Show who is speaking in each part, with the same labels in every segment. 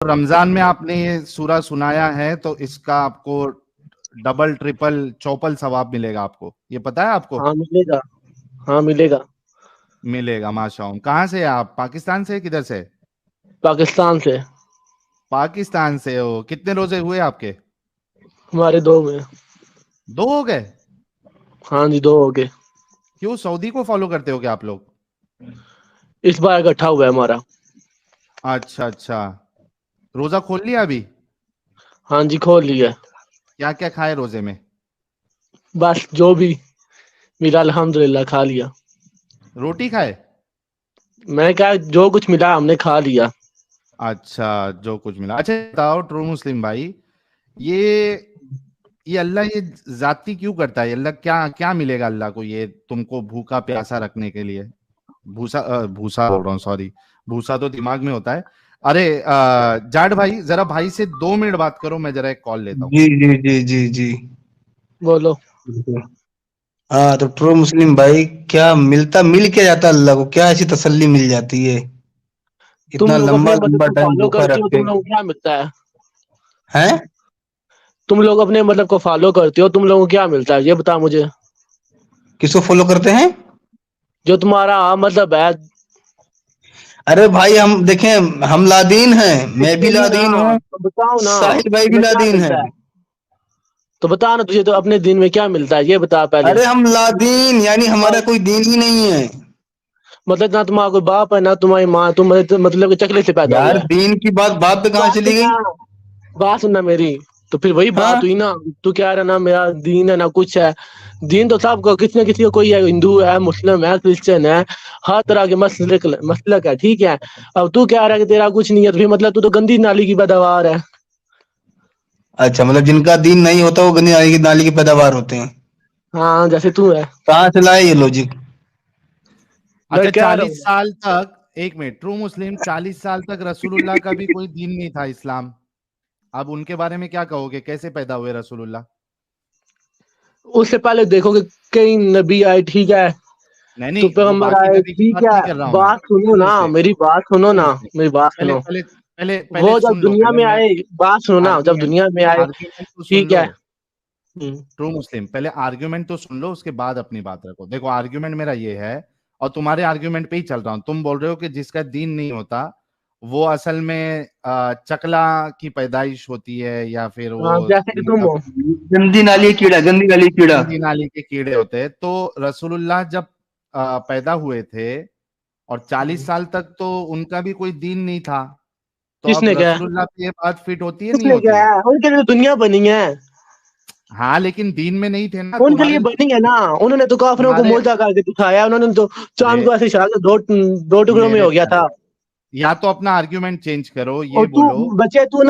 Speaker 1: رمضان میں آپ نے یہ سورہ سنایا ہے تو اس کا آپ کو ڈبل ٹرپل چوپل ثواب ملے گا آپ کو، یہ پتا ہے آپ کو؟
Speaker 2: ہاں ملے گا، ہاں ملے گا،
Speaker 1: ملے گا، ماشاء اللہ۔ کہاں سے آپ؟ پاکستان سے؟ کدھر سے؟
Speaker 2: پاکستان سے۔
Speaker 1: پاکستان سے ہو؟ کتنے روزے ہوئے آپ کے؟
Speaker 2: ہمارے 2 میں۔
Speaker 1: 2 ہو گئے؟
Speaker 2: ہاں جی 2 ہو گئے۔
Speaker 1: کیوں سعودی کو فالو کرتے ہو کیا آپ لوگ؟
Speaker 2: اس بار اکٹھا ہوا ہے ہمارا۔
Speaker 1: اچھا اچھا، روزہ کھول لیا ابھی؟
Speaker 2: ہاں جی کھول لیا۔
Speaker 1: کیا کیا کھائے روزے میں؟
Speaker 2: بس جو بھی ملا الحمدللہ کھا لیا۔
Speaker 1: روٹی کھائے؟
Speaker 2: میں کہا جو کچھ ملا ہم نے کھا لیا۔
Speaker 1: اچھا، جو کچھ ملا۔ اچھا بتاؤ ٹرو مسلم بھائی، یہ اللہ یہ ذاتی کیوں کرتا ہے؟ اللہ کیا کیا ملے گا اللہ کو یہ تم کو بھوکا پیاسا رکھنے کے لیے؟ بھوسا بول رہا ہوں، سوری، بھوسا تو دماغ میں ہوتا ہے۔ ارے جاٹ بھائی ذرا بھائی سے 2 منٹ بات کرو، میں ذرا ایک کال لیتا ہوں۔
Speaker 3: جی جی جی جی جی
Speaker 2: بولو۔
Speaker 3: ہاں تو ٹرو مسلم بھائی، کیا مل کے جاتا اللہ کو؟ کیا ایسی تسلی مل جاتی ہے
Speaker 2: تم
Speaker 3: اتنا
Speaker 2: لوگ
Speaker 3: لمبا
Speaker 2: اپنے مطلب
Speaker 3: لمبا
Speaker 2: کو
Speaker 3: ٹائم
Speaker 2: فالو
Speaker 3: بھوکا
Speaker 2: کرتے
Speaker 3: رکھ
Speaker 2: ہو،
Speaker 3: کے؟
Speaker 2: تم لوگ کو کیا ملتا ہے؟
Speaker 3: ہیں؟
Speaker 2: تم لوگ اپنے مطلب کو فالو کرتے ہو، تم لوگوں کو کیا ملتا ہے یہ بتا مجھے۔
Speaker 3: کس کو فالو کرتے ہیں؟
Speaker 2: جو تمہارا مطلب ہے۔
Speaker 3: ارے بھائی ہم دیکھیں، ہم لادین ہیں، میں بھی
Speaker 2: نہیں نا،
Speaker 3: لادین ہوں،
Speaker 2: تو بتاؤ نا
Speaker 3: ساحل بھائی بھی
Speaker 2: تمہیں کیا
Speaker 3: لادین
Speaker 2: ملتا
Speaker 3: ہیں۔
Speaker 2: ہے، تو بتا نا تجھے تو اپنے دین میں کیا ملتا ہے یہ بتا پہلے۔
Speaker 3: ارے ہم لادین یعنی ہمارا کوئی دین ہی نہیں ہے
Speaker 2: مطلب نہ تمہارا کوئی باپ ہے نہ تمہاری ماں، تم مطلب چکلے سے پیدا
Speaker 3: یار۔
Speaker 2: ہوا ہے۔
Speaker 3: دین کی بات پہ کہاں چلی گئی؟
Speaker 2: بات سننا میری، تو پھر وہی
Speaker 3: ہاں
Speaker 2: بات ہوئی نا، تو کیا رہا نا میرا دین ہے نہ کچھ ہے۔ دین تو سب کو کسی نہ کسی کو، کوئی ہے ہندو ہے، مسلم ہے، کرسچن ہے، ہر طرح کے مسلک ہے، ٹھیک ہے۔ اب تو کیا رہا ہے کہ تیرا کچھ نہیں ہے، تو پھر مطلب تو گندی نالی کی پیداوار ہے۔
Speaker 3: اچھا، مطلب جن کا دین نہیں ہوتا وہ گندی نالی کی پیداوار ہوتے ہیں؟
Speaker 2: ہاں جیسے تو ہے۔
Speaker 3: کہاں سے لائے یہ لوجک؟
Speaker 2: میں
Speaker 1: اچھا
Speaker 2: کہہ رہا
Speaker 1: 40
Speaker 2: ہوں
Speaker 1: سال تک، ایک منٹ، ٹرو مسلم 40 سال تک رسول اللہ کا بھی کوئی دین نہیں تھا، اسلام۔ اب ان کے بارے میں کیا کہو گے؟ کیسے پیدا ہوئے رسول اللہ؟
Speaker 2: اس سے پہلے دیکھو کہ کئی نبی آئے، ٹھیک ہے، تو
Speaker 1: نہیں وہ
Speaker 2: پیغمبر
Speaker 1: باقی
Speaker 2: آئے،
Speaker 1: نبی کی
Speaker 2: ٹھیک
Speaker 1: بات
Speaker 2: ہے۔
Speaker 1: نہیں کر رہا ہوں میں،
Speaker 2: بات سنو
Speaker 1: سنو
Speaker 2: نا،
Speaker 1: اسے،
Speaker 2: میری بات سنو
Speaker 1: سنو
Speaker 2: نا،
Speaker 1: اسے،
Speaker 2: میری بات
Speaker 1: پہلے
Speaker 2: سنو۔
Speaker 1: پہلے پہلے پہلے
Speaker 2: وہ
Speaker 1: سن
Speaker 2: جب
Speaker 1: لو،
Speaker 2: دنیا
Speaker 1: پہلے
Speaker 2: میں
Speaker 1: میں
Speaker 2: آئے، بات سنو نا، جب
Speaker 1: آرگیومنٹ
Speaker 2: دنیا میں آئے،
Speaker 1: آرگیومنٹ تو سن
Speaker 2: ٹھیک
Speaker 1: لو۔
Speaker 2: ہے۔
Speaker 1: ٹرو مسلم پہلے آرگیومنٹ تو سن لو، اس کے بعد اپنی بات رکھو۔ دیکھو آرگیومنٹ میرا یہ ہے، اور تمہارے آرگیومنٹ پہ ہی چل رہا ہوں۔ تم بول رہے ہو کہ جس کا دین نہیں ہوتا وہ اصل میں چکلا کی پیدائش ہوتی ہے، یا پھر وہ
Speaker 2: ہاں جیسے کہ تم
Speaker 1: مطلب
Speaker 2: ہو۔
Speaker 3: گندی نالی کیڑا، گندی نالی کیڑا۔
Speaker 1: گندی نالی کے کیڑے ہوتے ہیں۔ تو رسول اللہ جب پیدا ہوئے تھے اور 40 سال تک تو ان کا بھی کوئی دین نہیں تھا، تو
Speaker 2: کس
Speaker 1: اب
Speaker 2: نے کیا
Speaker 1: رسول اللہ پہ یہ بات فٹ ہوتی ہے
Speaker 2: کس
Speaker 1: نہیں
Speaker 2: نے کیا
Speaker 1: ہوتی؟
Speaker 2: ہے، ان کے لیے تو دنیا بنی ہے،
Speaker 1: ہاں لیکن دین میں نہیں تھے نا
Speaker 2: ان کے
Speaker 1: تمہارے
Speaker 2: لیے بنی ہے نا۔ انہوں نے تو کافروں کو
Speaker 1: تمہارے
Speaker 2: موجزہ کر کے دکھایا، انہوں نے تو چاند
Speaker 1: ارے
Speaker 2: کو ایسے اشارہ دو ٹکڑوں میں
Speaker 1: میرے
Speaker 2: ہو گیا تھا۔
Speaker 1: پیارے، یا تو اپنا آرگیومنٹ چینج کرو،
Speaker 2: اور
Speaker 1: یہ بولو۔
Speaker 2: بچے تو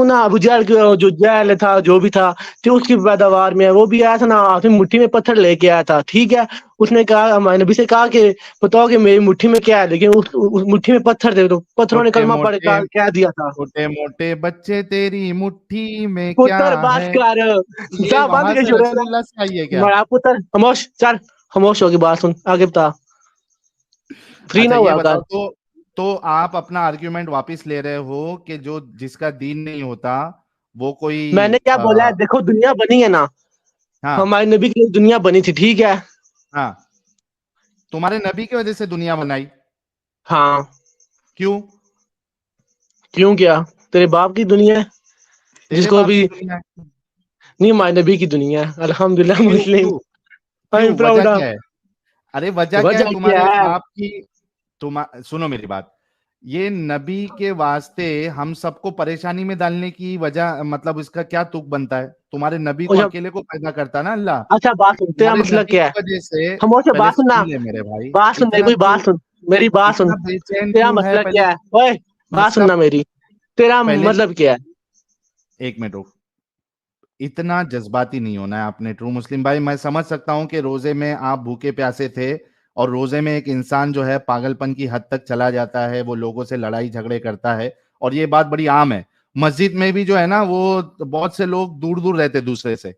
Speaker 2: نا ابو جہل جو جہل تھا جو بھی تھا، تو اس کی پیداوار میں وہ بھی آیا تھا نا، اپنی مٹھی میں پتھر لے کے آیا تھا، ٹھیک ہے۔ اس نے کہا، ہمارے نبی سے کہا کہ بتاؤ کہ میری مٹھی میں کیا ہے، لیکن اس مٹھی میں پتھر تھے، تو پتھروں نے
Speaker 1: چھوٹے
Speaker 2: کلمہ پڑھ
Speaker 1: موٹے
Speaker 2: کہہ دیا تھا،
Speaker 1: چھوٹے موٹے بچے تیری مٹھی میں کیا
Speaker 2: پتر باس
Speaker 1: ہے۔
Speaker 2: کر
Speaker 1: یہ
Speaker 2: جا بند
Speaker 1: وہاں
Speaker 2: کے
Speaker 1: سے
Speaker 2: چھوڑے
Speaker 1: رسول اللہ سے آئی ہے کیا؟
Speaker 2: بڑا پتر، خاموش چل، خاموش ہوگی بات سن، آگے بتا، فری نہ
Speaker 1: اچھا یہ
Speaker 2: ہوا کر۔
Speaker 1: بتاؤ، تو آپ اپنا آرگیومنٹ واپس لے رہے ہو کہ جس کا دین نہیں ہوتا وہ کوئی
Speaker 2: میں نے کیا بولا ہے، دیکھو دنیا بنی ہے نا،
Speaker 1: ہاں
Speaker 2: ہمارے نبی کی دنیا بنی تھی، ٹھیک ہے۔
Speaker 1: ہاں، تمہارے نبی کی وجہ سے دنیا بنائی؟
Speaker 2: ہاں
Speaker 1: کیوں؟
Speaker 2: کیوں کیا؟ تیرے باپ کی دنیا ہے، جس
Speaker 1: تیرے
Speaker 2: کو
Speaker 1: باپ
Speaker 2: بھی
Speaker 1: کی دنیا ہے؟
Speaker 2: نہیں، ہمارے نبی کی دنیا ہے، الحمدللہ
Speaker 1: کیوں
Speaker 2: مسلم،
Speaker 1: کیوں
Speaker 2: آئی
Speaker 1: کیوں
Speaker 2: ایم
Speaker 1: وجہ
Speaker 2: پراؤڈ آف۔
Speaker 1: کیا ہے؟ ارے وجہ کیا ہے؟
Speaker 2: وجہ کیا
Speaker 1: تمہارے
Speaker 2: ہے؟
Speaker 1: باپ کی سنو میری بات، یہ نبی کے واسطے ہم سب کو پریشانی میں ڈالنے کی وجہ، مطلب اس کا کیا تک بنتا ہے؟ تمہارے نبی کو اکیلے کو پیدا کرتا نا اللہ،
Speaker 2: اچھا بات سن، تیرا
Speaker 1: تمہارے
Speaker 2: مسئلہ
Speaker 1: نبی
Speaker 2: کیا
Speaker 1: کی
Speaker 2: ہے؟
Speaker 1: وجہ سے۔
Speaker 2: خاموش ہو،
Speaker 1: پہلے
Speaker 2: بات سننا،
Speaker 1: سن لے میرے بھائی،
Speaker 2: بات سن،
Speaker 1: اتنا
Speaker 2: کوئی بات سن، میری بات سن،
Speaker 1: اتنا بے چین
Speaker 2: تیرا
Speaker 1: کیوں ہے؟
Speaker 2: مسئلہ
Speaker 1: پہلے
Speaker 2: کیا ہے؟ اوئے بات
Speaker 1: مسئلہ،
Speaker 2: سننا میری، تیرا
Speaker 1: پہلے
Speaker 2: مطلب کیا ہے؟
Speaker 1: ایک منٹ رک، اتنا جذباتی نہیں ہونا ہے آپ نے ٹرو مسلم بھائی۔ میں سمجھ سکتا ہوں کہ روزے میں آپ بھوکے پیاسے تھے، اور روزے میں ایک انسان جو ہے پاگل پن کی حد تک چلا جاتا ہے، وہ لوگوں سے لڑائی جھگڑے کرتا ہے، اور یہ بات بڑی عام ہے۔ مسجد میں بھی جو ہے نا، وہ بہت سے لوگ دور دور رہتے دوسرے سے،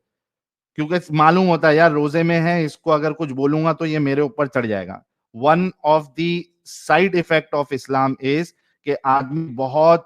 Speaker 1: کیونکہ معلوم ہوتا ہے یار روزے میں ہے، اس کو اگر کچھ بولوں گا تو یہ میرے اوپر چڑھ جائے گا۔ One of the side effect of Islam is کہ آدمی بہت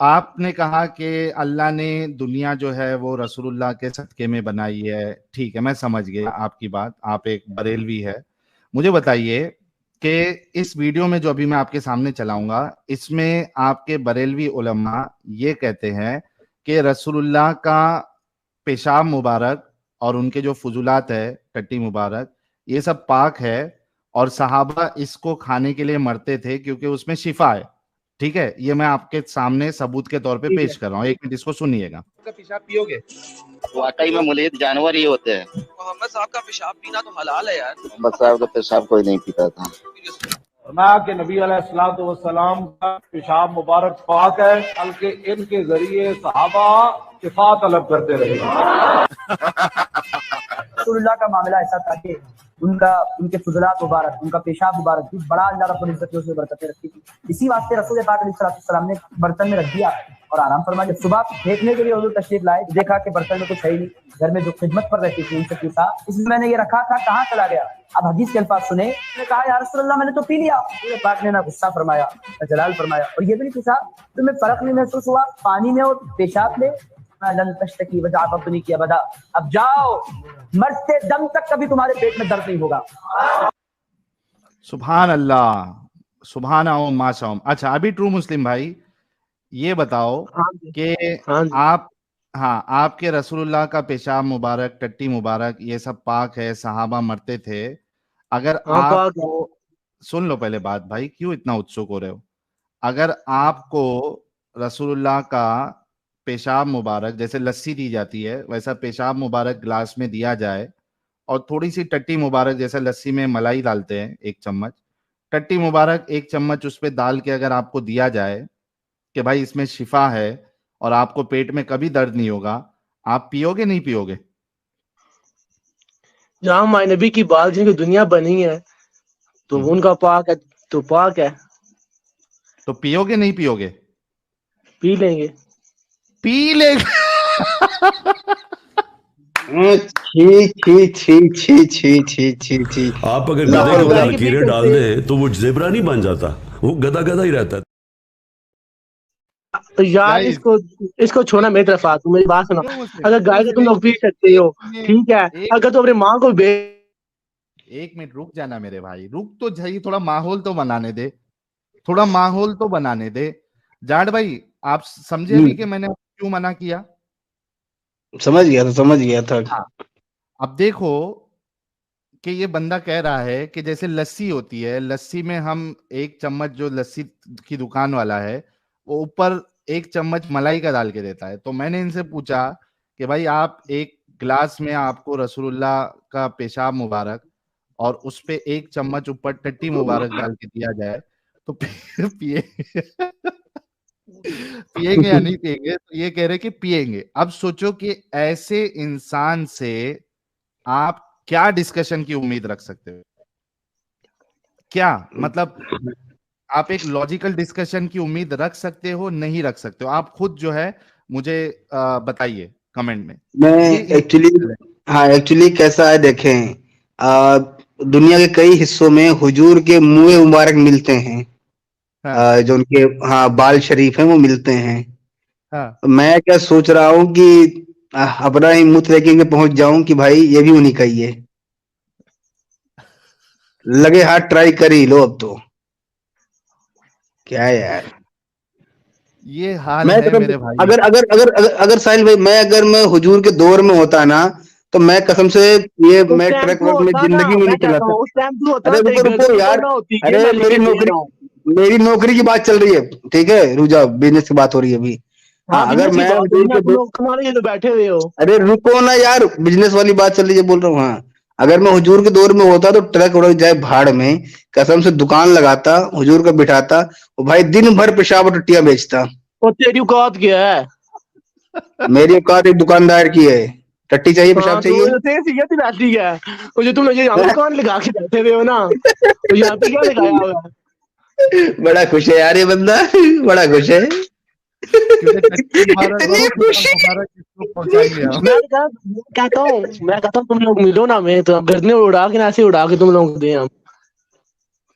Speaker 1: آپ نے کہا کہ اللہ نے دنیا جو ہے وہ رسول اللہ کے صدقے میں بنائی ہے. ٹھیک ہے, میں سمجھ گیا آپ کی بات, آپ ایک بریلوی ہے. مجھے بتائیے کہ اس ویڈیو میں جو ابھی میں آپ کے سامنے چلاؤں گا, اس میں آپ کے بریلوی علماء یہ کہتے ہیں کہ رسول اللہ کا پیشاب مبارک اور ان کے جو فضولات ہے, ٹٹی مبارک, یہ سب پاک ہے, اور صحابہ اس کو کھانے کے لیے مرتے تھے کیونکہ اس میں شفا ہے. ٹھیک ہے, یہ میں آپ کے سامنے ثبوت کے طور پہ
Speaker 2: ٹھیک ہے.
Speaker 1: پیش کر رہا ہوں, ایک منٹ اس کو سنیے گا. کا پیشاب پیو گے؟
Speaker 4: واقعی میں ملید جانور ہی ہوتے ہیں.
Speaker 5: محمد صاحب کا پیشاب پینا تو حلال ہے یار.
Speaker 4: محمد صاحب کا پیشاب کوئی نہیں پیتا تھا.
Speaker 6: فرمایا کہ نبی علیہ الصلوۃ والسلام کا پیشاب مبارک پاک ہے, بلکہ ان کے ذریعے صحابہ شفا طلب کرتے رہے.
Speaker 7: رسول اللہ کا معاملہ ایسا تھا کہ ان کے فضلات مبارک, ان کا پیشاب مبارک بھی بڑا اللہ رب العزت نے اس میں برکتیں رکھی تھی. اسی واسطے رسول پاک علیہ السلام نے برتن میں رکھ دیا اور آرام فرمایا. جب صبح پھینکنے کے لیے حضور تشریف لائے, دیکھا کہ برتن میں کچھ ہے ہی نہیں. گھر میں جو خدمت پر رہتی تھی ان سے پوچھا, اس میں نے یہ رکھا تھا کہاں چلا گیا؟ اب حدیث کے الفاظ سنے. نے کہا یا رسول اللہ میں نے تو پی لیا. رسول پاک نے نہ غصہ فرمایا نہ جلال فرمایا, اور یہ بھی نہیں پوچھا تمہیں فرق نہیں محسوس ہوا پانی میں اور پیشاب میں؟ لن تشتکی وجع بطنی کی ابدا, اب جاؤ, مرتے دم تک کبھی تمہارے پیٹ میں درد نہیں ہوگا.
Speaker 1: سبحان اللہ, سبحان او ماشاء. اچھا, ابھی ٹرو مسلم بھائی یہ بتاؤ کہ آپ کے رسول اللہ کا پیشاب مبارک, ٹٹی مبارک, یہ سب پاک ہے, صحابہ مرتے تھے. اگر آپ کو, سن لو پہلے بات بھائی, کیوں اتنا اتسک ہو رہے ہو. اگر آپ کو رسول اللہ کا پیشاب مبارک, جیسے لسی دی جاتی ہے ویسا پیشاب مبارک گلاس میں دیا جائے, اور تھوڑی سی ٹٹی مبارک, جیسے لسی میں ملائی ڈالتے ہیں 1 چمچ, ٹٹی مبارک 1 چمچ اس پہ ڈال کے اگر آپ کو دیا جائے کہ بھائی اس میں شفا ہے اور آپ کو پیٹ میں کبھی درد نہیں ہوگا, آپ پیو گے نہیں پیو گے؟
Speaker 2: جہاں مائے نبی کی بات جن کی دنیا بنی ہے تو ان کا پاک ہے تو پاک ہے,
Speaker 1: تو پیو گے نہیں پیو گے؟
Speaker 2: پی لیں گے.
Speaker 1: پی لے گے.
Speaker 8: آپ اگر گدھے کے اوپر لکیریں ڈال دیں تو وہ زیبرا نہیں بن جاتا, وہ گدھا گدھا ہی رہتا ہے.
Speaker 2: یار اس کو چھوڑنا, میری طرف آ, تم میری بات سنو. اگر گائے کو تم لوگ پی سکتے ہو ٹھیک ہے, اگر تو اپنے ماں کو
Speaker 1: 1 منٹ رک جانا میرے بھائی, رک تو جائیے, تھوڑا ماحول تو بنانے دے, تھوڑا ماحول تو بنانے دے. جاٹ بھائی آپ سمجھے بھی کہ میں نے کیوں منع کیا؟
Speaker 3: سمجھ گیا تھا.
Speaker 1: اب دیکھو کہ یہ بندہ کہہ رہا ہے کہ جیسے لسی ہوتی ہے, لسی میں ہم 1 چمچ, جو لسی کی دکان والا ہے وہ اوپر 1 چمچ ملائی کا ڈال کے دیتا ہے. تو میں نے ان سے پوچھا کہ بھائی آپ ایک گلاس میں آپ کو رسول اللہ کا پیشاب مبارک اور اس پہ 1 چمچ اوپر ٹٹی مبارک ڈال کے دیا جائے تو پیے پیئیں گے یا نہیں پیئیں گے؟ تو یہ کہہ رہے کہ پیئیں گے. اب سوچو کہ ایسے انسان سے آپ کیا ڈسکشن کی امید رکھ سکتے ہو؟ کیا مطلب آپ ایک لاجیکل ڈسکشن کی امید رکھ سکتے ہو؟ نہیں رکھ سکتے ہو. آپ خود جو ہے مجھے بتائیے کمنٹ میں.
Speaker 3: ایکچولی کیسا ہے دیکھیں, دنیا کے کئی حصوں میں حضور کے منہ مبارک ملتے ہیں, جو ان کے بال شریف ہیں وہ ملتے ہیں. میں کیا سوچ رہا ہوں کہ اپنا ہی منہ لے کے پہنچ جاؤں کہ بھائی یہ بھی انہیں کا ہی ہے, لگے ہاتھ ٹرائی کر ہی لو. اب تو کیا ہے یار,
Speaker 1: یہ حال ہے میرے بھائی.
Speaker 3: اگر ساحل بھائی, میں حضور کے دور میں ہوتا نا تو میں قسم سے یہ میں ٹرک ورک میں زندگی میں نہیں چلاتا. ارے رکو یار, ارے میری نوکری کی بات چل رہی ہے, ٹھیک ہے, رجا بزنس کی بات ہو رہی ہے ابھی. اگر میں
Speaker 2: بیٹھے ہوئے ہو,
Speaker 3: ارے رکو نا یار, بزنس والی بات چل رہی ہے بول رہا ہوں. اگر میں حضور کے دور میں ہوتا تو ٹرک اڑ جائے بھاڑ میں, قسم سے دکان لگاتا, حضور کا بٹھاتا, بھائی دن بھر پیشاب اور ٹٹیاں بیچتا.
Speaker 2: تیری اوقات کیا ہے؟
Speaker 3: میری اوقات ایک دکاندار کی ہے, ٹٹی چاہیے پیشاب چاہیے.
Speaker 2: تم دکان لگا کے بیٹھے ہوئے ہو نا, تو یہاں پہ کیا لگایا ہوا ہے؟
Speaker 3: بڑا خوش ہے یار یہ بندہ, بڑا خوش ہے.
Speaker 2: میں کہتا ہوں تم لوگ ملو نا, میں تو گردنے اڑا کے ایسے اڑا کے تم لوگ دیں ہم.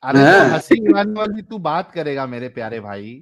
Speaker 1: ارے تو ہنسی اڑانے والی تو بات کرے گا میرے پیارے بھائی,